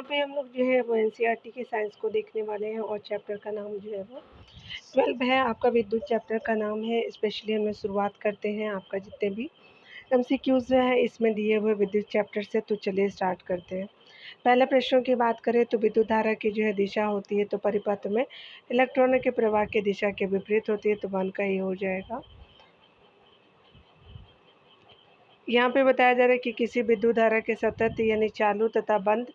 पे हम लोग जो है वो एनसीईआरटी के साइंस को देखने वाले हैं और चैप्टर का नाम जो है वो 12 है। आपका विद्युत चैप्टर का नाम है। स्पेशली हम लोग शुरुआत करते हैं आपका जितने भी एमसीक्यूज़ जो है इसमें दिए हुए विद्युत चैप्टर से। तो चलिए स्टार्ट करते हैं। पहले प्रश्नों की बात करें तो विद्युत धारा की जो है दिशा होती है तो परिपथ में इलेक्ट्रॉनों के प्रवाह की दिशा के विपरीत होती है, तो 1 का ये हो जाएगा। यहाँ पे बताया जा रहा है कि किसी विद्युत धारा के सतत यानी चालू तथा बंद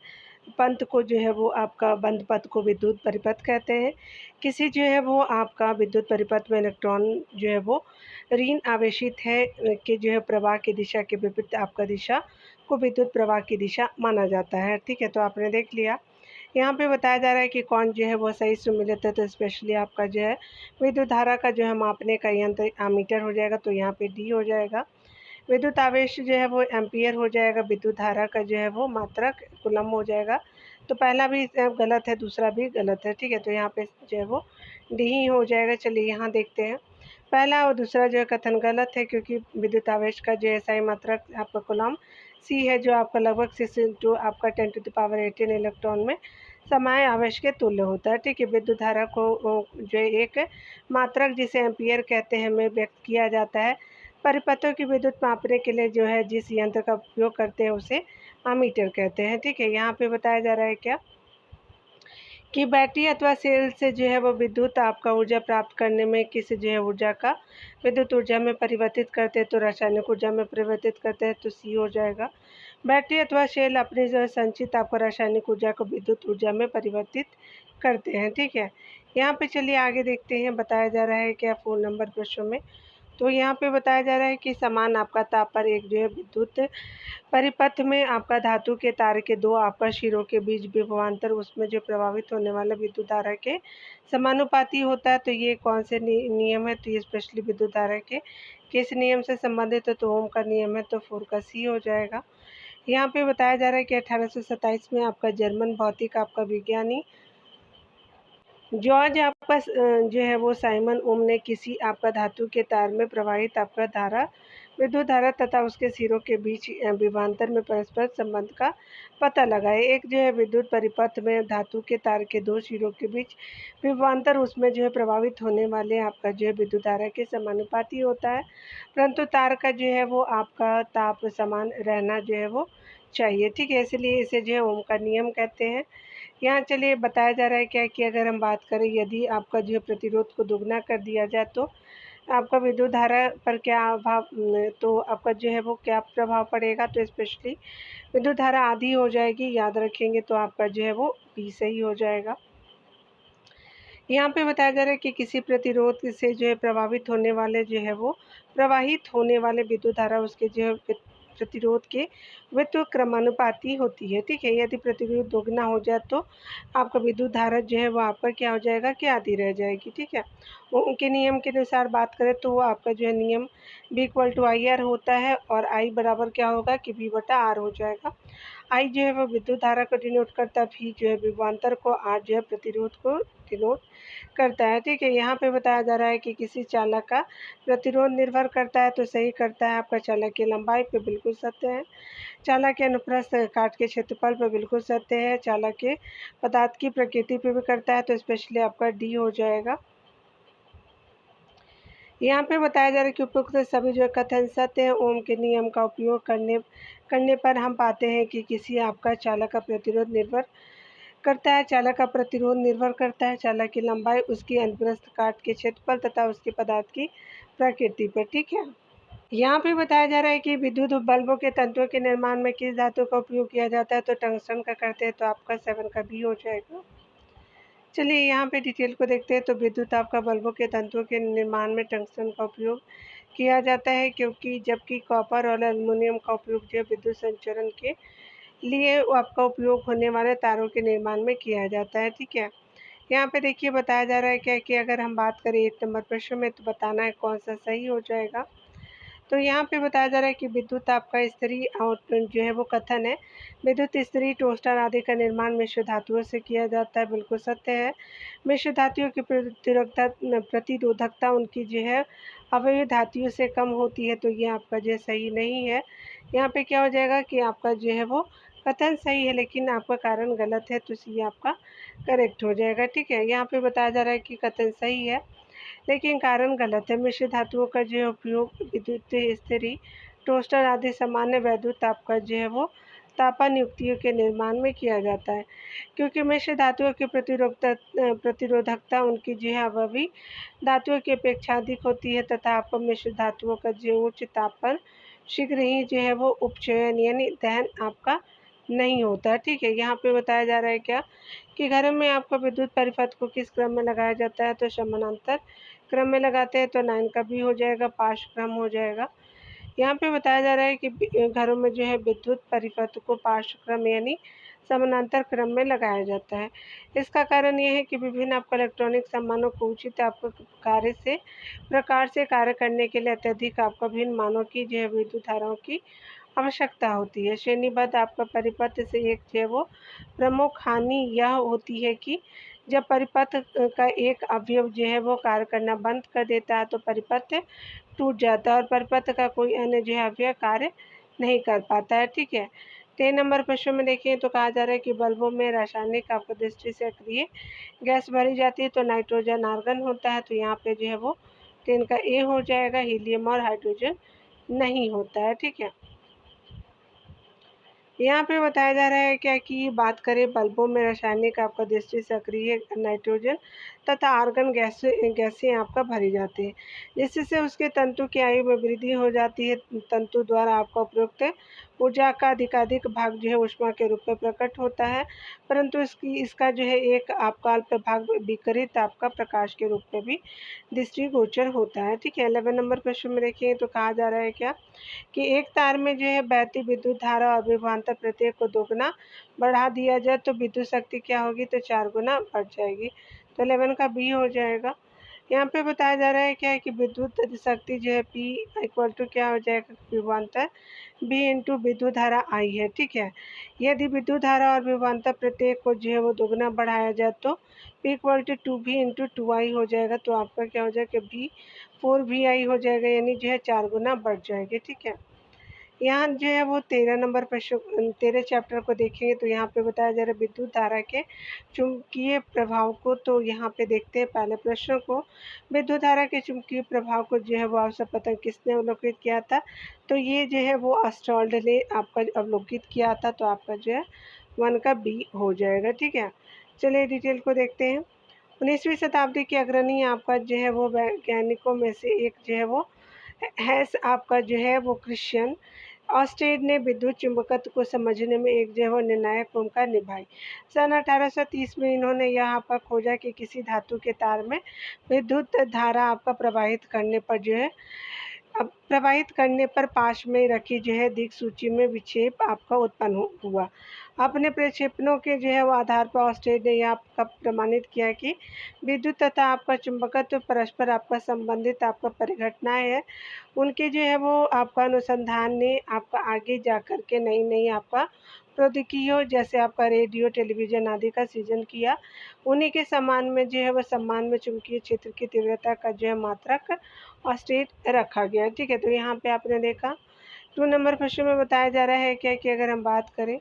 पंथ को जो है वो आपका बंद पथ को विद्युत परिपथ कहते हैं। किसी जो है वो आपका विद्युत परिपथ में इलेक्ट्रॉन जो है वो ऋण आवेशित है कि जो है प्रवाह की दिशा के विपरीत आपका दिशा को विद्युत प्रवाह की दिशा माना जाता है। ठीक है, तो आपने देख लिया। यहाँ पे बताया जा रहा है कि कौन जो है वो सही सुमेलित है, तो स्पेशली आपका जो है विद्युत धारा का जो है मापने का यंत्र एमीटर हो जाएगा, तो यहाँ पे डी हो जाएगा। विद्युत आवेश जो है वो एम्पियर हो जाएगा। विद्युत धारा का जो है वो मात्रक कूलम हो जाएगा। तो पहला भी गलत है, दूसरा भी गलत है। ठीक है, तो यहाँ पे जो है वो डी ही हो जाएगा। चलिए यहाँ देखते हैं। पहला और दूसरा जो है कथन गलत है, क्योंकि विद्युत आवेश का जो है सही मात्रक आपका कूलम सी है, जो आपका लगभग 6 इंटू आपका 10⁻18 इलेक्ट्रॉन में समाय आवेश के तुल्य होता है। ठीक है, विद्युत धारा को जो है एक मात्रक जिसे एम्पियर कहते हैं में व्यक्त किया जाता है। परिपथों की विद्युत मापने के लिए जो है जिस यंत्र का उपयोग करते हैं उसे अमीटर कहते हैं। ठीक है, यहाँ पे बताया जा रहा है क्या कि बैटरी अथवा सेल से जो है वो विद्युत आपका ऊर्जा प्राप्त करने में किस जो है ऊर्जा का विद्युत ऊर्जा में परिवर्तित करते हैं, तो रासायनिक ऊर्जा में परिवर्तित करते हैं, तो सी हो जाएगा। बैटरी अथवा सेल अपनी जो है संचित आपको रासायनिक ऊर्जा को विद्युत ऊर्जा में परिवर्तित करते हैं। ठीक है, यहाँ पे चलिए आगे देखते हैं। बताया जा रहा है क्या 4 नंबर प्रश्न में, तो यहाँ पे बताया जा रहा है कि समान आपका ताप पर एक जो है विद्युत परिपथ में आपका धातु के तार के दो आपका शिरों के बीच विभवांतर उसमें जो प्रभावित होने वाला विद्युत धारा के समानुपाती होता है। तो ये कौन से नियम है, तो ये स्पेशली विद्युत धारा के किस नियम से संबंधित है, तो ओम का नियम है, तो 4 का सी हो जाएगा। यहाँ पे बताया जा रहा है कि 1827 में आपका जर्मन भौतिक आपका विज्ञानी जॉर्ज आपका जो है वो साइमन ओम ने किसी आपका धातु के तार में प्रवाहित आपका धारा विद्युत धारा तथा उसके सिरों के बीच विभवांतर में परस्पर संबंध का पता लगाए। एक जो है विद्युत परिपथ में धातु के तार के दो सिरों के बीच विभवांतर उसमें जो है प्रभावित होने वाले आपका जो है विद्युत धारा के समानुपाती होता है, परंतु तार का जो है वो आपका ताप समान रहना जो है वो चाहिए। ठीक है, इसलिए इसे जो है ओम का नियम कहते हैं। यहाँ चलिए बताया जा रहा है क्या कि अगर हम बात करें यदि आपका जो है प्रतिरोध को दुगना कर दिया जाए तो आपका विद्युत धारा पर क्या अभाव तो आपका जो है वो क्या प्रभाव पड़ेगा, तो स्पेशली विद्युत धारा आधी हो जाएगी। याद रखेंगे, तो आपका जो है वो बी सही हो जाएगा। यहाँ पे बताया जा रहा है कि किसी प्रतिरोध से जो है प्रभावित होने वाले जो है वो प्रवाहित होने वाले विद्युत धारा उसके जो है प्रतिरोध के व्युत्क्रमानुपाती क्रमानुपाती होती है। ठीक है, यदि प्रतिरोध दोगुना हो जाए तो आपका विद्युत धारा जो है वो आपका क्या हो जाएगा कि आधी रह जाएगी। ठीक है, उनके नियम के अनुसार बात करें तो वो आपका जो है नियम B=IR होता है और I बराबर क्या होगा कि V/R हो जाएगा। I जो है वो विद्युत धारा को डिनोट करता है, V जो है विभवांतर को, R जो है प्रतिरोध को डिनोट करता है। ठीक है, यहाँ पे बताया जा रहा है कि किसी चालक का प्रतिरोध निर्भर करता है, तो सही करता है आपका चालक की लंबाई पे बिल्कुल सत्य है। चालक के अनुप्रस्थ काट के क्षेत्रफल पे बिल्कुल सत्य है। चालक के पदार्थ की प्रकृति पे भी करता है, तो स्पेशली आपका डी हो जाएगा। यहाँ पे बताया जा रहा है कि उपयुक्त सभी जो कथन सत्य है। ओम के नियम का उपयोग करने पर हम पाते हैं कि किसी आपका चालक का प्रतिरोध निर्भर करता है, चालक का प्रतिरोध निर्भर करता है चालक की लंबाई, उसकी अनुप्रस्थ काट के क्षेत्रफल तथा उसके पदार्थ की प्रकृति पर। ठीक है, यहाँ पे बताया जा रहा है कि विद्युत बल्बों के तंतुओं के निर्माण में किस धातु का उपयोग किया जाता है, तो टंगस्टन का करते हैं, तो आपका 7 का बी हो जाएगा। चलिए यहाँ पे डिटेल को देखते हैं। तो विद्युत आपका बल्बों के तंतुओं के निर्माण में टंगस्टन का उपयोग किया जाता है, क्योंकि जबकि कॉपर और एल्युमिनियम का उपयोग जो है विद्युत संचरण के लिए आपका उपयोग होने वाले तारों के निर्माण में किया जाता है। ठीक है, यहाँ पे देखिए बताया जा रहा है क्या कि अगर हम बात करें 1 नंबर प्रश्न में, तो बताना है कौन सा सही हो जाएगा। तो यहाँ पे बताया जा रहा है कि विद्युत आपका इस्त्री और जो है वो कथन है, विद्युत इस्त्री टोस्टर आदि का निर्माण मिश्र धातुओं से किया जाता है, बिल्कुल सत्य है। मिश्र धातुओं की प्रतिरोधकता उनकी जो है अवयवी धातुओं से कम होती है, तो ये आपका जो सही नहीं है। यहाँ पे क्या हो जाएगा कि आपका जो है वो कथन सही है लेकिन आपका कारण गलत है, तो ये आपका करेक्ट हो जाएगा। ठीक है, यहाँ पे बताया जा रहा है कि कथन सही है लेकिन कारण गलत है। मिश्र धातुओं का जो है उपयोग विद्युत इस्त्री, टोस्टर आदि सामान्य वैद्युत ताप का जो है वो तापन युक्तियों के निर्माण में किया जाता है, क्योंकि मिश्र धातुओं की प्रतिरोधकता उनकी जो है वह भी धातुओं की अपेक्षा अधिक होती है तथा आपको मिश्र धातुओं का जो उच्च तापन शीघ्र ही जो है वो उपचयन यानी दहन आपका नहीं होता। ठीक है, यहाँ पे बताया जा रहा है क्या कि घरों में आपको विद्युत परिपथ को किस क्रम में लगाया जाता है, तो समानांतर क्रम में लगाते हैं तो 9 का बी हो जाएगा, पार्श्व क्रम हो जाएगा। यहाँ पे बताया जा रहा है कि घरों में जो है विद्युत परिपथ को पार्श्व क्रम यानी समानांतर क्रम में लगाया जाता है। इसका कारण ये है कि विभिन्न आपको इलेक्ट्रॉनिक सामानों को उचित आपको प्रकार से कार्य करने के लिए अत्यधिक आपको भिन्न मानों की जो है विद्युत धाराओं की आवश्यकता होती है। श्रेणीबद्ध आपका परिपथ से एक जो है वो प्रमुख हानि यह होती है कि जब परिपथ का एक अवयव जो है वो कार्य करना बंद कर देता है तो परिपथ टूट जाता है और परिपथ का कोई अन्य जो है अवयव कार्य नहीं कर पाता है। ठीक है, 3 नंबर प्रश्न में देखिए तो कहा जा रहा है कि बल्बों में रासायनिक आपको दृष्टि से सक्रिय गैस भरी जाती है तो नाइट्रोजन आर्गन होता है, तो यहाँ पे जो है वो 3 का ए हो जाएगा, हीलियम और हाइड्रोजन नहीं होता है। ठीक है, यहाँ पे बताया जा रहा है क्या कि बात करें बल्बों में रासायनिक आपका दृष्टि सक्रिय नाइट्रोजन तथा आर्गन गैसें आपका भरी जाती है, जिससे उसके तंतु की आयु में वृद्धि हो जाती है। तंतु द्वारा आपका उपयुक्त ऊर्जा का अधिकाधिक भाग जो है ऊष्मा के रूप में प्रकट होता है, परंतु इसका जो है एक आपका अल्प भाग विकिरित आपका प्रकाश के रूप में भी दृष्टिगोचर होता है। ठीक है, 11 नंबर प्रश्न में देखिए तो कहा जा रहा है क्या कि एक तार में जो है बहती विद्युत धारा और विभवांतर प्रत्येक को दोगुना बढ़ा दिया जाए तो विद्युत शक्ति क्या होगी, तो 4 गुना बढ़ जाएगी, तो 11 का बी हो जाएगा। यहाँ पे बताया जा रहा है क्या है कि विद्युत शक्ति जो है P इक्वल टू क्या हो जाएगा, विभवांतर B इंटू विद्युत धारा I है। ठीक है, यदि विद्युत धारा और विभवांतर प्रत्येक को जो है वो दोगुना बढ़ाया जाए तो P equal to 2V into 2I हो जाएगा, तो आपका क्या हो जाएगा B 4VI हो जाएगा, यानी जो है 4 गुना बढ़ जाएगी। ठीक है, यहाँ जो है वो 13 नंबर प्रश्न 13 चैप्टर को देखेंगे तो यहाँ पे बताया जा रहा है विद्युत धारा के चुंबकीय प्रभाव को। तो यहाँ पे देखते हैं पहले प्रश्न को, विद्युत धारा के चुंबकीय प्रभाव को जो है वो आपसे पता किसने अवलोकित किया था, तो ये जो है वो अस्टॉल्ड ने आपका अवलोकित किया था, तो आपका जो है 1 का बी हो जाएगा। ठीक है, चलिए डिटेल को देखते हैं। 19वीं शताब्दी के अग्रणी आपका जो है वो वैज्ञानिकों में से एक जो है वो हैस आपका जो है वो क्रिश्चियन ऑस्टेड ने विद्युत चुंबकत्व को समझने में एक जो है वो निर्णायक भूमिका निभाई। सन 1830 में इन्होंने यहाँ पर खोजा कि किसी धातु के तार में विद्युत धारा आपका प्रवाहित करने पर जो है प्रवाहित करने पर पाश में रखी जो है दिक्सूची में विक्षेप आपका उत्पन्न हुआ। अपने प्रक्षेपणों के जो है वो आधार पर ऑस्ट्रेड ने यह आपका प्रमाणित किया कि विद्युत तथा आपका चुंबकत्व परस्पर आपका संबंधित आपका परिघटनाएं है। उनके जो है वो आपका अनुसंधान ने आपका आगे जा कर के नई नई आपका प्रौद्योगिकियों जैसे आपका रेडियो टेलीविज़न आदि का सृजन किया। उन्हीं के सम्मान में जो है वो सम्मान में चुंबकीय क्षेत्र की तीव्रता का जो है मात्रक और स्टेट रखा गया है। ठीक है, तो यहाँ पे आपने देखा 2 नंबर प्रश्न में बताया जा रहा है क्या कि अगर हम बात करें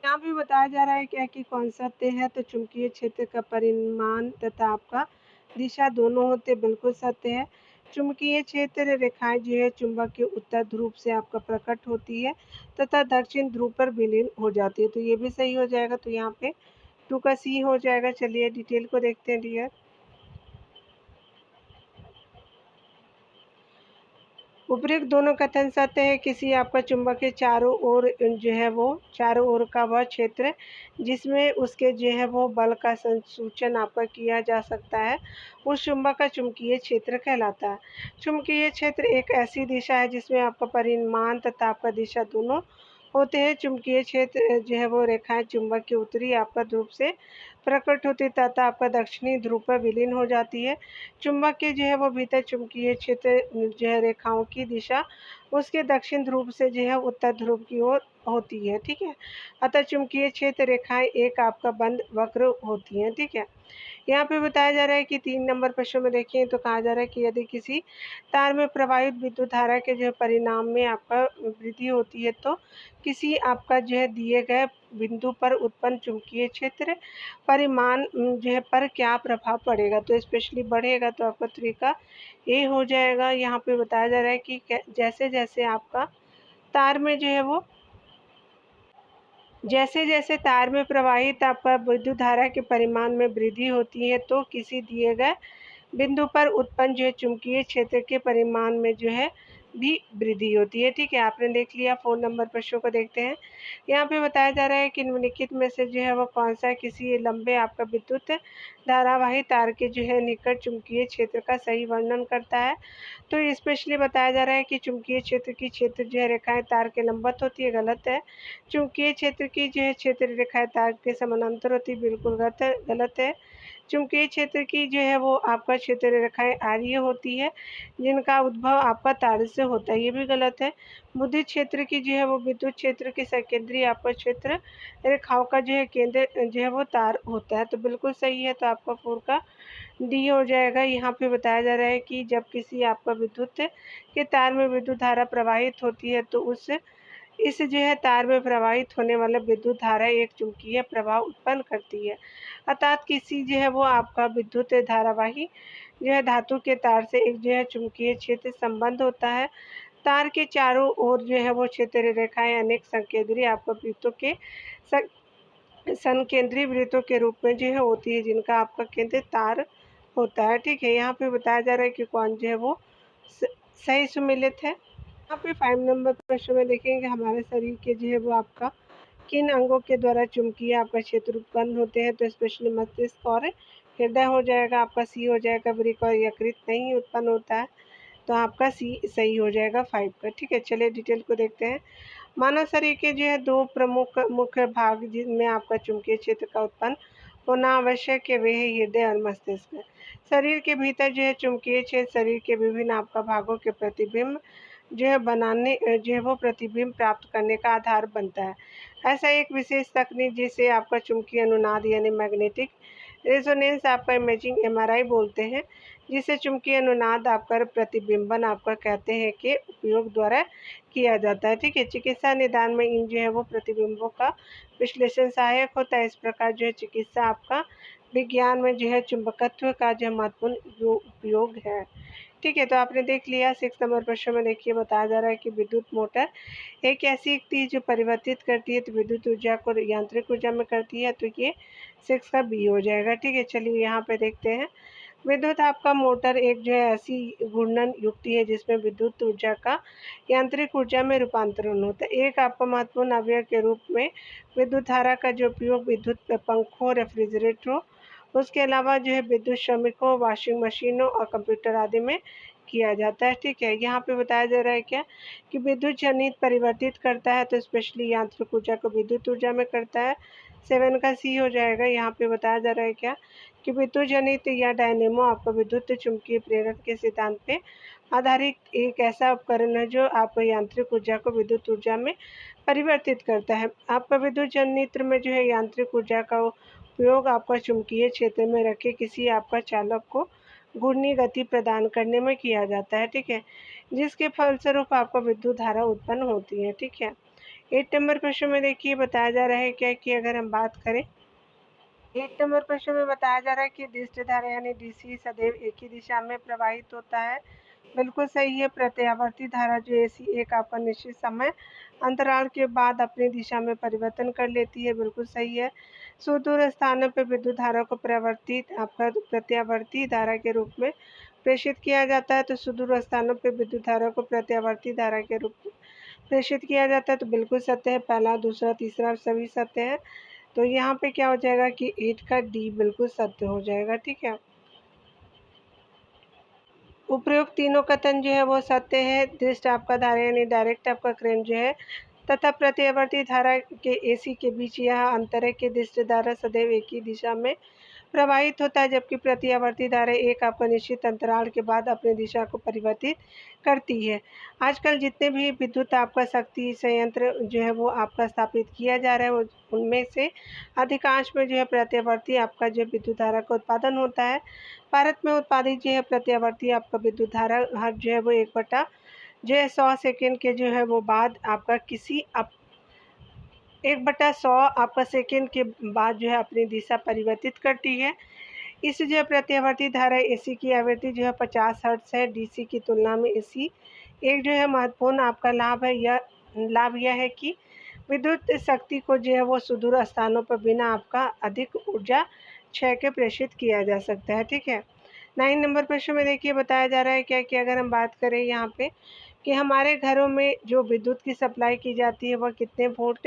यहाँ भी बताया जा रहा है क्या कि कौन सत्य है, तो चुंबकीय क्षेत्र का परिमाण तथा आपका दिशा दोनों होते बिल्कुल सत्य है। चुंबकीय क्षेत्र रेखाएं जो है चुंबक के उत्तर ध्रुव से आपका प्रकट होती है तथा दक्षिण ध्रुव पर विलीन हो जाती है, तो ये भी सही हो जाएगा, तो यहाँ पे 2 का सी हो जाएगा। चलिए डिटेल को देखते हैं डियर। उपयुक्त दोनों कथन सत्य है। किसी आपका चुंबक के चारों ओर जो है वो चारों ओर का वह क्षेत्र जिसमें उसके जो है वो बल का संसूचन आपका किया जा सकता है उस चुंबक का चुंबकीय क्षेत्र कहलाता है। चुंबकीय क्षेत्र एक ऐसी दिशा है जिसमें आपका परिमाण तथा आपका दिशा दोनों होते हैं। चुंबकीय क्षेत्र जो है वो रेखाएं चुंबक के उत्तरी आपका ध्रुव से प्रकट होती तथा आपका दक्षिणी ध्रुव पर विलीन हो जाती है। चुंबक के जो है वो भीतर चुंबकीय क्षेत्र जो है रेखाओं की दिशा उसके दक्षिण ध्रुव से जो है उत्तर ध्रुव की ओर होती है। ठीक है, अतः चुंबकीय क्षेत्र रेखाएं एक आपका बंद वक्र होती हैं। ठीक है, यहाँ पे बताया जा रहा है कि 3 नंबर प्रश्न में देखिए तो कहा जा रहा है कि यदि किसी तार में प्रवाहित विद्युत धारा के जो परिणाम में आपका वृद्धि होती है तो किसी आपका जो है दिए गए बिंदु पर उत्पन्न चुंबकीय क्षेत्र परिमाण जो है पर क्या प्रभाव पड़ेगा। तो स्पेशली बढ़ेगा तो आपका तरीका ए हो जाएगा। यहाँ पे बताया जा रहा है कि जैसे जैसे आपका तार में जो है वो जैसे जैसे तार में प्रवाहित आपका विद्युत धारा के परिमाण में वृद्धि होती है तो किसी दिए गए बिंदु पर उत्पन्न जो है चुंबकीय क्षेत्र के परिमाण में जो है भी वृद्धि होती है। ठीक है, आपने देख लिया। 4 नंबर प्रश्नों को देखते हैं। यहाँ पे बताया जा रहा है कि निम्नलिखित में से जो है वो कौन सा किसी लंबे आपका विद्युत धारावाही तार के जो है निकट चुंबकीय क्षेत्र का सही वर्णन करता है। तो स्पेशली बताया जा रहा है कि चुंबकीय क्षेत्र की क्षेत्र जो है रेखाएं तार के लंबवत होती है, गलत है। चुंबकीय क्षेत्र की जो है क्षेत्र रेखाएं तार के समानांतर होती है, बिल्कुल गलत है। चुंबकीय क्षेत्र की जो है वो आपका क्षेत्र रेखाएं आर्य होती है जिनका उद्भव आपका तार से होता है, ये भी गलत है। बुद्धित क्षेत्र की जो है वो विद्युत क्षेत्र की सकेंद्रीय आपका क्षेत्र रेखाओं का जो है केंद्र जो है वो तार होता है, तो बिल्कुल सही है। तो आपका 4 का डी हो जाएगा। यहाँ पे बताया जा रहा है कि जब किसी आपका विद्युत के तार में विद्युत धारा प्रवाहित होती है तो इस जो है तार में प्रवाहित होने वाला विद्युत धारा एक चुंबकीय प्रभाव उत्पन्न करती है। अर्थात किसी जो है वो आपका विद्युत धारावाही जो है धातु के तार से एक जो है चुंबकीय क्षेत्र संबंध होता है। तार के चारों ओर जो है वो क्षेत्र रेखाएं अनेक संकेंद्रीय आपका वृत्तों के संकेंद्रीय वृत्तों के रूप में जो है होती है जिनका आपका केंद्र तार होता है। ठीक है, यहाँ पे बताया जा रहा है कि कौन जो है वो सही सुमेलित है। यहाँ पे 5 नंबर प्रश्न में देखेंगे हमारे शरीर के जो है वो आपका किन अंगों के द्वारा चुंबकीय आपका क्षेत्र उत्पन्न होते हैं। तो स्पेशली मस्तिष्क और हृदय हो जाएगा। आपका सी हो जाएगा। वृक्क और यकृत नहीं उत्पन्न होता है, तो आपका सी सही हो जाएगा 5 का। ठीक है, चलिए डिटेल को देखते हैं। मानव शरीर के जो है 2 प्रमुख मुख्य भाग जिनमें आपका चुंबकीय क्षेत्र का उत्पन्न होना आवश्यक है, वे है हृदय और मस्तिष्क। शरीर के भीतर जो है चुंबकीय क्षेत्र शरीर के विभिन्न आपका भागों के प्रतिबिंब जो है बनाने जो है वो प्रतिबिंब प्राप्त करने का आधार बनता है। ऐसा एक विशेष तकनीक जिसे आपका चुंबकीय अनुनाद यानी मैग्नेटिक रेजोनेंस आपका इमेजिंग एमआरआई बोलते हैं, जिसे चुंबकीय अनुनाद आपका प्रतिबिंबन आपका कहते हैं के उपयोग द्वारा किया जाता है। ठीक है, चिकित्सा निदान में इन जो है वो प्रतिबिंबों का विश्लेषण सहायक होता है। इस प्रकार जो है चिकित्सा आपका विज्ञान में जो है चुंबकत्व का जो महत्वपूर्ण उपयोग है। ठीक है, तो आपने देख लिया। 6 नंबर प्रश्न में देखिए बताया जा रहा है कि विद्युत मोटर एक ऐसी युक्ति जो परिवर्तित करती है तो विद्युत ऊर्जा को यांत्रिक ऊर्जा में करती है, तो ये 6 का बी हो जाएगा। ठीक है, चलिए यहाँ पे देखते हैं। विद्युत आपका मोटर एक जो है ऐसी घूर्णन युक्ति है जिसमें विद्युत ऊर्जा का यांत्रिक ऊर्जा में रूपांतरण होता है। एक आपका महत्वपूर्ण अवयव के रूप में विद्युत धारा का जो उपयोग विद्युत पंखों, रेफ्रिजरेटरों, उसके अलावा जो है विद्युत श्रमिकों, वॉशिंग मशीनों और कंप्यूटर आदि में किया जाता है। ठीक है, यहाँ पे बताया जा रहा है क्या कि विद्युत जनित परिवर्तित करता है, तो स्पेशली यांत्रिक ऊर्जा को विद्युत ऊर्जा में करता है। 7 का सी हो जाएगा। यहाँ पे बताया जा रहा है क्या कि विद्युत जनित या डायनेमो आपको विद्युत चुंबकीय प्रेरक के सिद्धांत पे आधारित एक ऐसा उपकरण है जो आपको यांत्रिक ऊर्जा को विद्युत ऊर्जा में परिवर्तित करता है। आपका विद्युत जनित्र में जो है यांत्रिक ऊर्जा का उपयोग आपका चुंबकीय क्षेत्र में रखे किसी आपका चालक को घूर्णी गति प्रदान करने में किया जाता है। ठीक है, जिसके फलस्वरूप आपको विद्युत धारा उत्पन्न होती है। ठीक है, 8 नंबर प्रश्न में देखिए बताया जा रहा है क्या कि अगर हम बात करें 8 नंबर प्रश्न में बताया जा रहा है कि दिष्ट धारा यानी डीसी सदैव एक ही दिशा में प्रवाहित होता है। बिल्कुल सही है। प्रत्यावर्ती धारा जो ऐसी एक आपका निश्चित समय अंतराल के बाद अपनी दिशा में परिवर्तन कर लेती है, बिल्कुल सही है। सुदूर स्थानों पर विद्युत धारा को प्रवर्तित आपका प्रत्यावर्ती धारा के रूप में प्रेषित किया जाता है, तो सुदूर स्थानों पर विद्युत धारा को प्रत्यावर्ती धारा के रूप में प्रेषित किया जाता है, तो बिल्कुल सत्य है। पहला, दूसरा, तीसरा सभी सत्य है। तो यहाँ पे क्या हो जाएगा कि 8 का डी बिल्कुल सत्य हो जाएगा। ठीक है, उपरोक्त तीनों कथन जो है वो सत्य है। दृष्ट आपका धारा यानी डायरेक्ट आपका करंट जो है तथा प्रत्यावर्ती धारा के एसी के बीच यह अंतर है कि दृष्ट धारा सदैव एक ही दिशा में प्रवाहित होता है, जबकि प्रत्यावर्ती धारा एक आपका निश्चित अंतराल के बाद अपनी दिशा को परिवर्तित करती है। आजकल जितने भी विद्युत आपका शक्ति संयंत्र जो है वो आपका स्थापित किया जा रहा है वो उनमें से अधिकांश में जो है प्रत्यावर्ती आपका जो विद्युत धारा का उत्पादन होता है। भारत में उत्पादित जो है प्रत्यावर्ती आपका विद्युत धारा हर जो है वो 1/100 सेकेंड के जो है वो बाद आपका किसी 1/100 आपका सेकंड के बाद जो है अपनी दिशा परिवर्तित करती है। इस जो है प्रत्यावर्ती धारा एसी की आवृत्ति जो है 50 हर्ट्ज़ है। डीसी की तुलना में एसी एक जो है महत्वपूर्ण आपका लाभ यह है कि विद्युत शक्ति को जो है वो सुदूर स्थानों पर बिना आपका अधिक ऊर्जा क्षय के प्रेषित किया जा सकता है। ठीक है। 9 नंबर प्रश्न में देखिए बताया जा रहा है क्या कि अगर हम बात करें यहाँ पे कि हमारे घरों में जो विद्युत की सप्लाई की जाती है वह कितने वोल्ट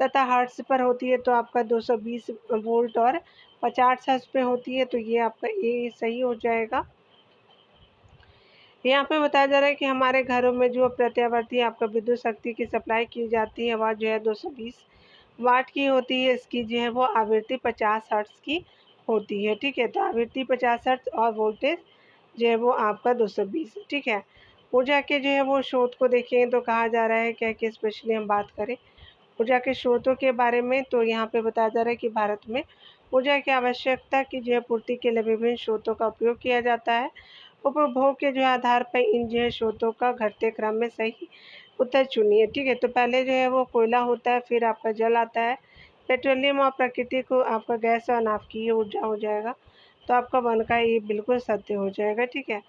तथा हर्ट्ज़ पर होती है, तो आपका 220 वोल्ट और 50 हर्ट्ज़ पे होती है, तो ये आपका ए सही हो जाएगा। यहाँ पे बताया जा रहा है कि हमारे घरों में जो प्रत्यावर्ती आपका विद्युत शक्ति की सप्लाई की जाती है वह जो है 220 वाट की होती है। इसकी जो है वो आवृत्ति 50 हर्ट्ज़ की होती है। ठीक है, तो आवृत्ति 50 हर्ट्ज़ और वोल्टेज जो है वो आपका 220। ठीक है। ऊर्जा के जो है वो स्रोत को देखें तो कहा जा रहा है क्या कि स्पेशली हम बात करें ऊर्जा के स्रोतों के बारे में, तो यहाँ पे बताया जा रहा है कि भारत में ऊर्जा की आवश्यकता की जो है पूर्ति के लिए विभिन्न स्रोतों का उपयोग किया जाता है। उपभोग के जो आधार पर इन जो है स्रोतों का घटते क्रम में सही उत्तर चुनिए। ठीक है, तो पहले जो है वो कोयला होता है, फिर आपका जल आता है, पेट्रोलियम और प्राकृतिक आपका गैस और नाभिकीय ऊर्जा हो जाएगा। तो आपका वन का ये बिल्कुल सत्य हो जाएगा। ठीक है।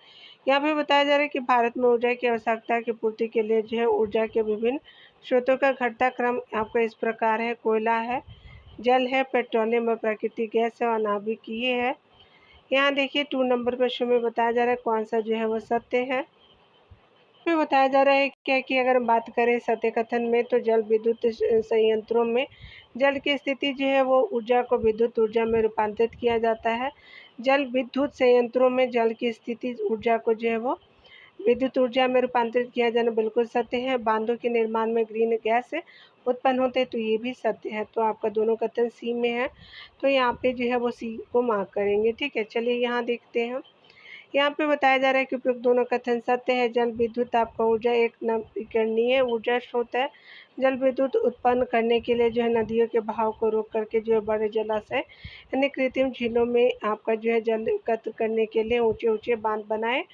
यहाँ पे बताया जा रहा है कि भारत में ऊर्जा की आवश्यकता की पूर्ति के लिए जो है ऊर्जा के विभिन्न स्रोतों का घटता क्रम आपका इस प्रकार है। कोयला है, जल है, पेट्रोलियम और प्राकृतिक गैस है और नाभिकीय है। यहाँ देखिए 2 नंबर प्रश्न में बताया जा रहा है कौन सा जो है वो सत्य है। इसमें बताया जा रहा है क्या कि अगर हम बात करें सत्य कथन में, तो जल विद्युत संयंत्रों में जल की स्थिति जो है वो ऊर्जा को विद्युत ऊर्जा में रूपांतरित किया जाता है। जल विद्युत संयंत्रों में जल की स्थिति ऊर्जा को जो है वो विद्युत ऊर्जा में रूपांतरित किया जाना बिल्कुल सत्य है। बांधों के निर्माण में ग्रीन गैस उत्पन्न होते हैं, तो ये भी सत्य है। तो आपका दोनों कथन सी में है, तो यहाँ पे जो है वो सी को मार्क करेंगे। ठीक है, चलिए यहाँ देखते हैं। यहाँ पे बताया जा रहा है कि उपयुक्त दोनों कथन सत्य है। जल विद्युत आपका ऊर्जा एक नवीकरणीय ऊर्जा स्रोत है। जल विद्युत उत्पन्न करने के लिए जो है नदियों के बहाव को रोक करके जो है बड़े जलाशय यानी कृत्रिम झीलों में आपका जो है जल एकत्र करने के लिए ऊंचे ऊंचे बांध बनाए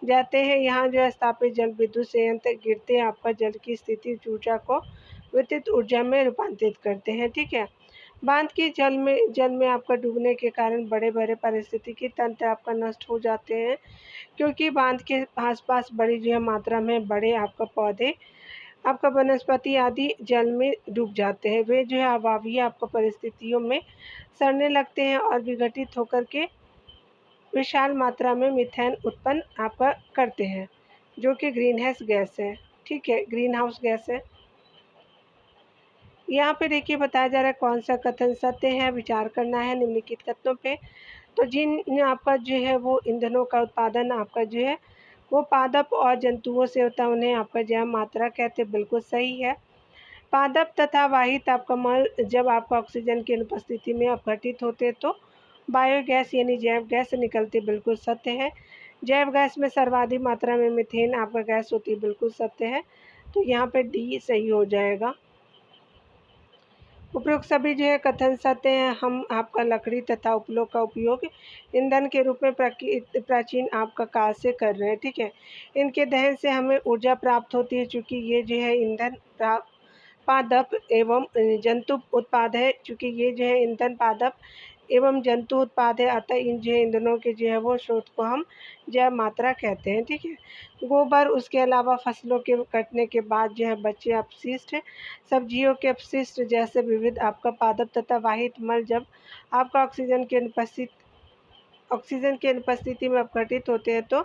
जाते हैं। यहाँ जो है स्थापित जल विद्युत संयंत्र गिरते आपका जल की स्थिति ऊर्जा को विद्युत ऊर्जा में रूपांतरित करते हैं। ठीक है। बांध की जल में आपका डूबने के कारण बड़े बड़े पारिस्थितिकी तंत्र आपका नष्ट हो जाते हैं, क्योंकि बांध के आसपास बड़ी जो है मात्रा में बड़े आपका पौधे आपका वनस्पति आदि जल में डूब जाते हैं। वे जो है अभावीय आपका परिस्थितियों में सड़ने लगते हैं और विघटित होकर के विशाल मात्रा में मीथेन उत्पन्न आपका करते हैं, जो कि ग्रीन हाउस गैस है। ठीक है, ग्रीन हाउस गैस है। यहाँ पे देखिए बताया जा रहा है कौन सा कथन सत्य है, विचार करना है निम्नलिखित कथनों पे। तो जिन आपका जो है वो ईंधनों का उत्पादन आपका जो है वो पादप और जंतुओं से होता है, उन्हें आपका जैव मात्रा कहते हैं, बिल्कुल सही है। पादप तथा वाहित आपका मल जब आपका ऑक्सीजन की अनुपस्थिति में अपघटित होते तो बायोगैस यानी जैव गैस निकलती, बिल्कुल सत्य है। जैव गैस में सर्वाधिक मात्रा में मीथेन आपका गैस होती है, बिल्कुल सत्य है। तो यहाँ पे डी सही हो जाएगा। उपरोक्त सभी जो है कथन सत्य हैं। हम आपका लकड़ी तथा उपलों का उपयोग ईंधन के रूप में प्राचीन आपका काल से कर रहे हैं। ठीक है, इनके दहन से हमें ऊर्जा प्राप्त होती है, चूँकि ये जो है ईंधन पादप एवं जंतु उत्पाद है। चूँकि ये जो है ईंधन पादप एवं जंतु उत्पाद है, अतः इन जो ईंधनों के जो है वो स्रोत को हम जैव मात्रा कहते हैं। ठीक है, गोबर, उसके अलावा फसलों के कटने के बाद जो है बचे अपशिष्ट, सब्जियों के अपशिष्ट जैसे विविध आपका पादप तथा वाहित मल जब आपका ऑक्सीजन की अनुपस्थिति में अपघटित होते हैं तो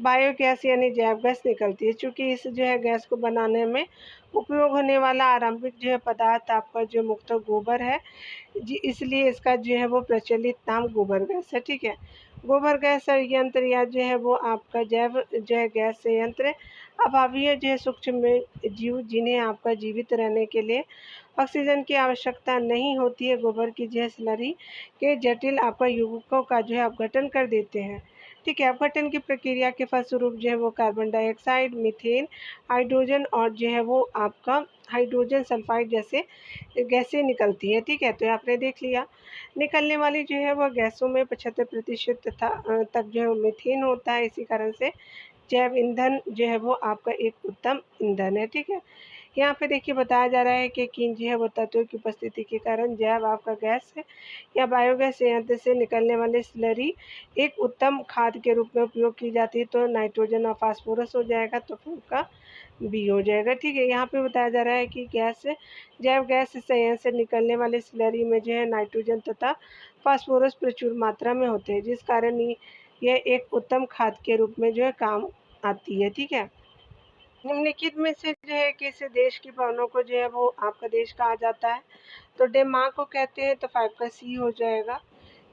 बायोगैस यानी जैव गैस निकलती है। चूँकि इस जो है गैस को बनाने में उपयोग होने वाला आरंभिक जो है पदार्थ आपका जो मुख्यतः गोबर है जी, इसलिए इसका जो है वो प्रचलित नाम गोबर गैस है। ठीक है, गोबर गैस संयंत्र या जो है वो आपका जैव जो है गैस संयंत्र अभावीय जो है सूक्ष्म जीव जिन्हें आपका जीवित रहने के लिए ऑक्सीजन की आवश्यकता नहीं होती है, गोबर की जो है स्लरी के जटिल आपका युग्मकों का जो है अपघटन कर देते हैं। ठीक है, अपघटन की प्रक्रिया के फलस्वरूप जो है वो कार्बन डाइऑक्साइड, मीथेन, हाइड्रोजन और जो है वो आपका हाइड्रोजन सल्फाइड जैसे गैसें निकलती है। ठीक है, तो आपने देख लिया निकलने वाली जो है वह गैसों में 75% तक जो है मीथेन होता है। इसी कारण से जैव ईंधन जो है वो आपका एक उत्तम ईंधन है। ठीक है, यहाँ पे देखिए बताया जा रहा है कि किन जो है वो तत्वों की उपस्थिति के कारण जैव आपका गैस है या बायोगैस संयंत्र से निकलने वाली स्लरी एक उत्तम खाद के रूप में उपयोग की जाती है। तो नाइट्रोजन और फास्फोरस हो जाएगा, तो फिर का बी हो जाएगा। ठीक है, यहाँ पे बताया जा रहा है कि जैव गैस संयंत्र से निकलने वाली स्लरी में जो है नाइट्रोजन तथा फास्फोरस प्रचुर मात्रा में होते हैं, जिस कारण यह एक उत्तम खाद के रूप में जो है काम आती है। ठीक है, निम्नलिखित में से जो है किस देश की भवनों को जो है वो आपका देश कहा जाता है? तो डेनमार्क को कहते हैं, तो 5 का सी हो जाएगा।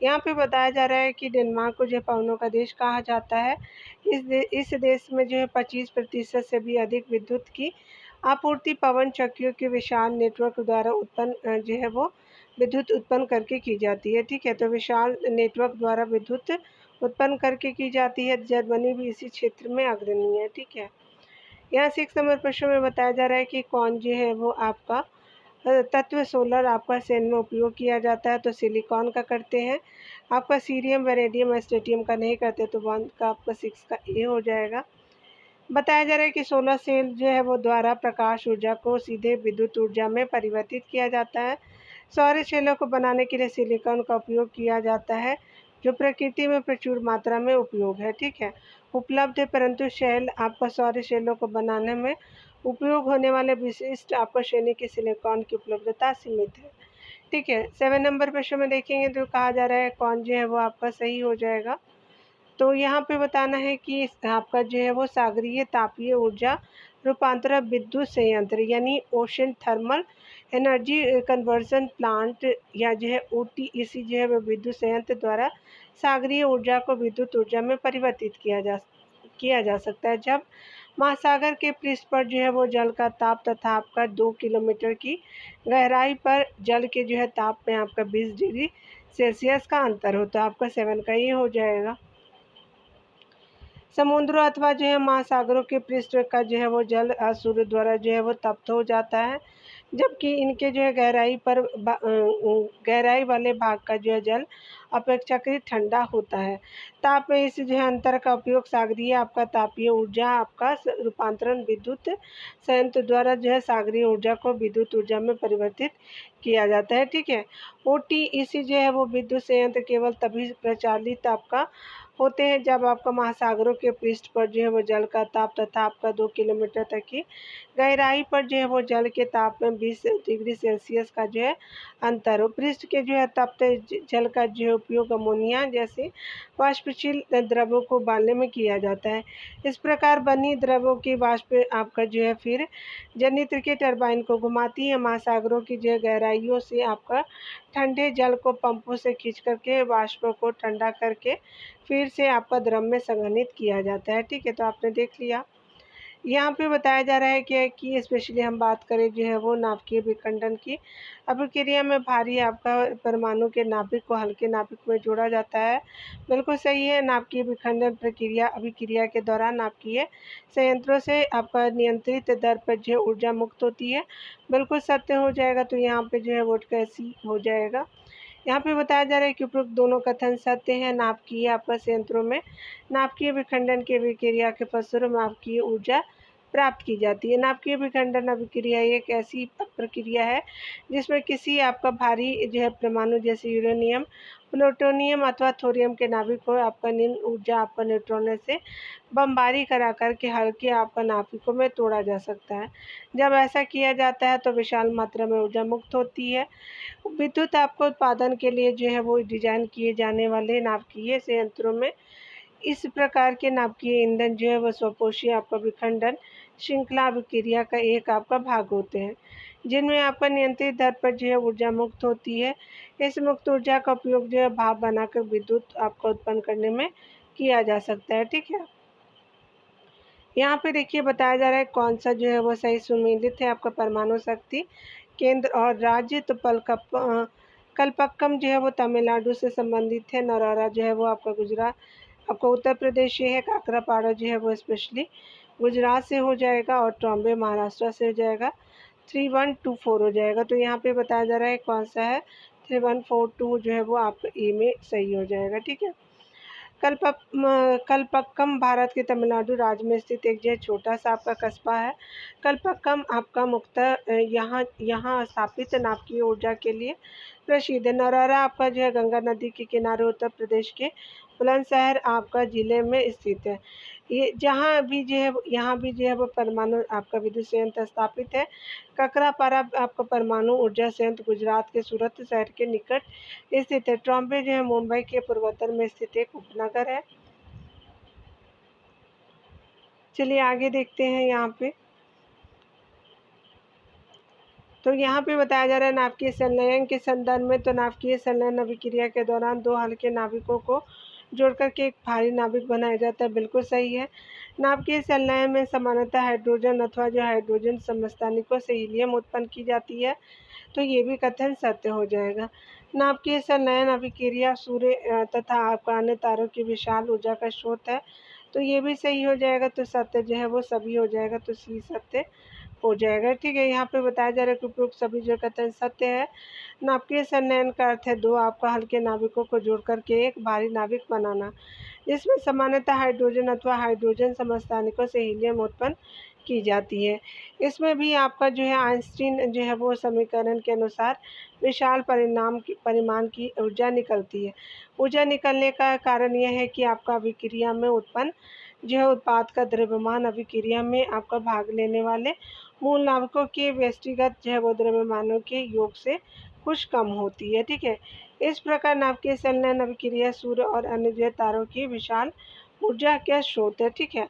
यहाँ पे बताया जा रहा है कि डेनमार्क को जो है पवनों का देश कहा जाता है। इस देश में जो है 25% से भी अधिक विद्युत की आपूर्ति पवन चक्कियों के विशाल नेटवर्क द्वारा उत्पन्न जो है वो विद्युत उत्पन्न करके की जाती है। ठीक है, तो विशाल नेटवर्क द्वारा विद्युत उत्पन्न करके की जाती है। जर्मनी भी इसी क्षेत्र में अग्रणी है। ठीक है, यहाँ 6 नंबर प्रश्न में बताया जा रहा है कि कौन जो है वो आपका तत्व सोलर आपका सेल में उपयोग किया जाता है? तो सिलिकॉन का करते हैं। आपका सीरियम, वेरेडियम, स्टेटियम का नहीं करते, तो 1 का आपका 6 का ए हो जाएगा। बताया जा रहा है कि सोलर सेल जो है वो द्वारा प्रकाश ऊर्जा को सीधे विद्युत ऊर्जा में परिवर्तित किया जाता है। सौर सेलों को बनाने के लिए सिलिकॉन का उपयोग किया जाता है, जो प्रकृति में प्रचुर मात्रा में उपयोग है। ठीक है, उपलब्ध है, परंतु शेल आपका सौर सेलों को बनाने में उपयोग होने वाले विशिष्ट आपका श्रेणी के सिलिकॉन की उपलब्धता सीमित है। ठीक है, 7 नंबर प्रश्न में देखेंगे तो कहा जा रहा है कौन जो है वो आपका सही हो जाएगा? तो यहाँ पे बताना है कि आपका जो है वो सागरीय तापीय ऊर्जा रूपांतरण विद्युत संयंत्र यानी ocean thermal energy conversion plant या जो है ओटीईसी जो है वो विद्युत संयंत्र द्वारा सागरीय ऊर्जा को विद्युत ऊर्जा में परिवर्तित किया जा सकता है, जब महासागर के पृष्ठ पर जो है वो जल का ताप तथा आपका 2 किलोमीटर की गहराई पर जल के जो है ताप में आपका 20 डिग्री सेल्सियस का अंतर होता है। आपका 7 का ये हो जाएगा। समुद्रों अथवा जो है महासागरों के पृष्ठ का जो है वो जल सूर्य द्वारा जो है वो तप्त हो जाता है, जबकि इनके जो है गहराई वाले भाग का जो है जल अपेक्षाकृत ठंडा होता है। ताप में इस जो है अंतर का उपयोग सागरीय आपका तापीय ऊर्जा आपका रूपांतरण विद्युत संयंत्र द्वारा जो है सागरीय ऊर्जा को विद्युत ऊर्जा में परिवर्तित किया जाता है। ठीक है, ओटीईसी जो है वो विद्युत संयंत्र केवल तभी प्रचालित आपका होते हैं जब आपका महासागरों के पृष्ठ पर जो है वो जल का ताप तथा आपका 2 किलोमीटर तक की गहराई पर जो है वो जल के ताप में 20 डिग्री सेल्सियस का जो है अंतर हो। पृष्ठ के जो है तपते जल का जो है उपयोग अमोनिया जैसे वाष्पशील द्रवों को उबालने में किया जाता है। इस प्रकार बनी द्रवों की वाष्प आपका जो है फिर जनित्र के टरबाइन को घुमाती है। महासागरों की जो गहराइयों से आपका ठंडे जल को पंपों से खींच करके वाष्प को ठंडा करके फिर से आपका द्रव में संघनित किया जाता है। ठीक है, तो आपने देख लिया। यहाँ पे बताया जा रहा है कि स्पेशली हम बात करें जो है वो नाभिकीय विखंडन की अभिक्रिया में भारी आपका परमाणु के नाभिक को हल्के नाभिक में जोड़ा जाता है। बिल्कुल सही है, नाभिकीय विखंडन प्रक्रिया अभिक्रिया के दौरान नाभिकीय संयंत्रों से आपका नियंत्रित दर पर जो है ऊर्जा मुक्त होती है। बिल्कुल सत्य हो जाएगा, तो यहाँ पे जो है वोट का सी हो जाएगा। यहाँ पे बताया जा रहा है कि उपरोक्त दोनों कथन सत्य है। नाभिकीय आपका संयंत्रों में नाभिकीय विखंडन के विक्रिया के फलस्वरूप नाभिकीय ऊर्जा प्राप्त की जाती है। नाभिकीय विखंडन अभिक्रिया एक ऐसी प्रक्रिया है जिसमें किसी आपका भारी जो है परमाणु जैसे यूरेनियम, प्लूटोनियम अथवा थोरियम के नाभिक को आपका निम्न ऊर्जा आपका न्यूट्रॉनों से बमबारी करा करके हल्के आपका नाभिकों में तोड़ा जा सकता है। जब ऐसा किया जाता है तो विशाल मात्रा में ऊर्जा मुक्त होती है। विद्युत आपको उत्पादन के लिए जो है वो डिजाइन किए जाने वाले नाभिकीय संयंत्रों में इस प्रकार के नाभिकीय ईंधन जो है वो स्वपोषी आपका विखंडन श्रृंखला अभिक्रिया का एक आपका भाग होते हैं, जिनमें आपका नियंत्रित दर पर जो है ऊर्जा मुक्त होती है। इस मुक्त ऊर्जा का उपयोग जो है भाप बनाकर विद्युत आपका उत्पन्न करने में किया जा सकता है। ठीक है, यहाँ पे देखिए बताया जा रहा है कौन सा जो है वो सही सुमेलित है आपका परमाणु शक्ति केंद्र और राज्य। तो कलपक्कम जो है वो तमिलनाडु से संबंधित है। नरौरा जो है वो आपका गुजरात आपका उत्तर प्रदेश से है। काकरापाड़ा जो है वो स्पेशली गुजरात से हो जाएगा और ट्रॉम्बे महाराष्ट्र से हो जाएगा। 3124 हो जाएगा। तो यहाँ पे बताया जा रहा है कौन सा है 3142 जो है वो आप ए में सही हो जाएगा। ठीक है, कलपक्कम भारत के तमिलनाडु राज्य में स्थित एक जो छोटा सा आपका कस्बा है। कलपक्कम आपका मुख्यतः यहाँ स्थापित नाभिकीय ऊर्जा के लिए प्रसिद्ध है। नौरेरा आपका जो है गंगा नदी के किनारे उत्तर प्रदेश के बुलंदशहर आपका ज़िले में स्थित है। ये जहाँ भी जो है यहाँ भी जो है वो परमाणु आपका विद्युत संयंत्र स्थापित है। ककरापारा आपका परमाणु ऊर्जा संयंत्र गुजरात के सूरत शहर के निकट स्थित है। ट्रॉम्बे जो है मुंबई के पूर्वोत्तर में स्थित एक उपनगर है। चलिए आगे देखते हैं यहाँ पे। तो यहाँ पे बताया जा रहा है नाभिकीय संलयन के संदर्भ में। तो नाभिकीय संलयन अभिक्रिया के दौरान दो हल्के नाभिकों को जोड़कर के एक भारी नाभिक बनाया जाता है। बिल्कुल सही है। नाभिकीय संलयन में सामान्यतः हाइड्रोजन अथवा जो हाइड्रोजन समस्थानिकों से हीलियम उत्पन्न की जाती है। तो ये भी कथन सत्य हो जाएगा। नाभिकीय संलयन अभिक्रिया सूर्य तथा आपका अन्य तारों की विशाल ऊर्जा का स्रोत है। तो ये भी सही हो जाएगा। तो सत्य जो है वो सभी हो जाएगा। तो सी सत्य हो जाएगा। ठीक है, यहाँ पे बताया जा रहा है कि उपयुक्त सभी जो कथन सत्य है। नाभिकीय संलयन का अर्थ है दो आपका हल्के नाभिकों को जोड़ करके एक भारी नाभिक बनाना, जिसमें सामान्यतः हाइड्रोजन अथवा हाइड्रोजन समस्थानिकों से हीलियम उत्पन्न की जाती है। इसमें भी आपका जो है आइंस्टीन जो है वो समीकरण के अनुसार विशाल परिमाण की ऊर्जा निकलती है। ऊर्जा निकलने का कारण यह है कि आपका अभिक्रिया में उत्पन्न जो है उत्पाद का द्रव्यमान अभिक्रिया में आपका भाग लेने वाले मूल नाभिकों के व्यष्टिगत जो है वो द्रव्यमानों के योग से कुछ कम होती है। ठीक है, इस प्रकार नाभिकीय संलयन अभिक्रिया सूर्य और अन्य जो तारों की विशाल ऊर्जा का स्रोत है। ठीक है,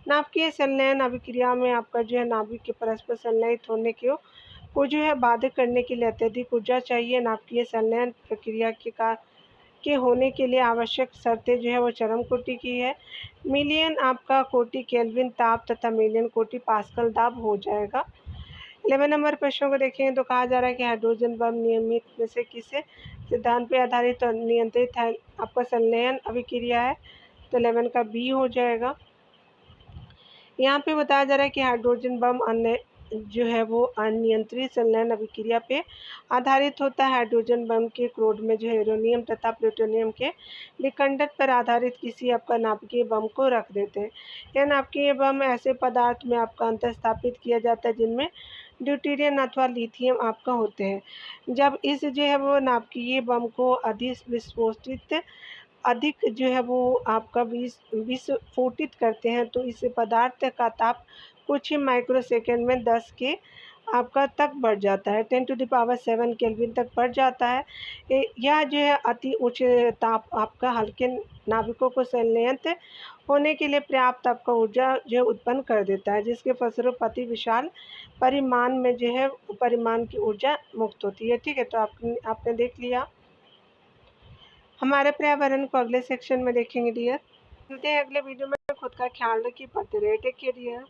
नाभिकीय संलयन अभिक्रिया में आपका जो है नाभिक के परस्पर संलयित होने को जो है बाधित करने के लिए अत्यधिक ऊर्जा चाहिए। नाभिकीय संलयन प्रक्रिया के होने के लिए आवश्यक शर्तें जो है वो चरम कोटि की है। मिलियन आपका कोटि केल्विन ताप तथा मिलियन कोटि पास्कल दाब हो जाएगा। 11 नंबर प्रश्नों को देखेंगे तो कहा जा रहा है कि हाइड्रोजन बम नियमित में से किस सिद्धांत पर आधारित और नियंत्रित है आपका संलयन अभिक्रिया है। तो 11 का बी हो जाएगा। यहाँ पे बताया जा रहा है कि हाइड्रोजन बम अन्य जो है वो अनियंत्रित संलयन अभिक्रिया पे आधारित होता है। हाइड्रोजन बम के क्रोड में जो यूरेनियम तथा प्लूटोनियम के विखंडन पर आधारित किसी आपका नाभिकीय बम को रख देते हैं। यह नाभिकीय बम ऐसे पदार्थ में आपका अंतर स्थापित किया जाता है जिनमें ड्यूटेरियम अथवा लिथियम आपका होते हैं। जब इस जो है वो नाभिकीय बम को अधिक जो है वो आपका विस्फोटित करते हैं तो इस पदार्थ का ताप कुछ ही माइक्रोसेकंड में 10 के आपका तक बढ़ जाता है, 10⁻7 केल्विन तक बढ़ जाता है। यह जो है अति उच्च ताप आपका हल्के नाभिकों को संलयित होने के लिए पर्याप्त आपका ऊर्जा जो है उत्पन्न कर देता है, जिसके फलस्वरूप अति विशाल परिमाण में जो है परिमाण की ऊर्जा मुक्त होती है। ठीक है, तो आपने देख लिया। हमारे पर्यावरण को अगले सेक्शन में देखेंगे डियर। मिलते हैं अगले वीडियो में। खुद का ख्याल रखिए, पढ़ते रहिए। Take care dear.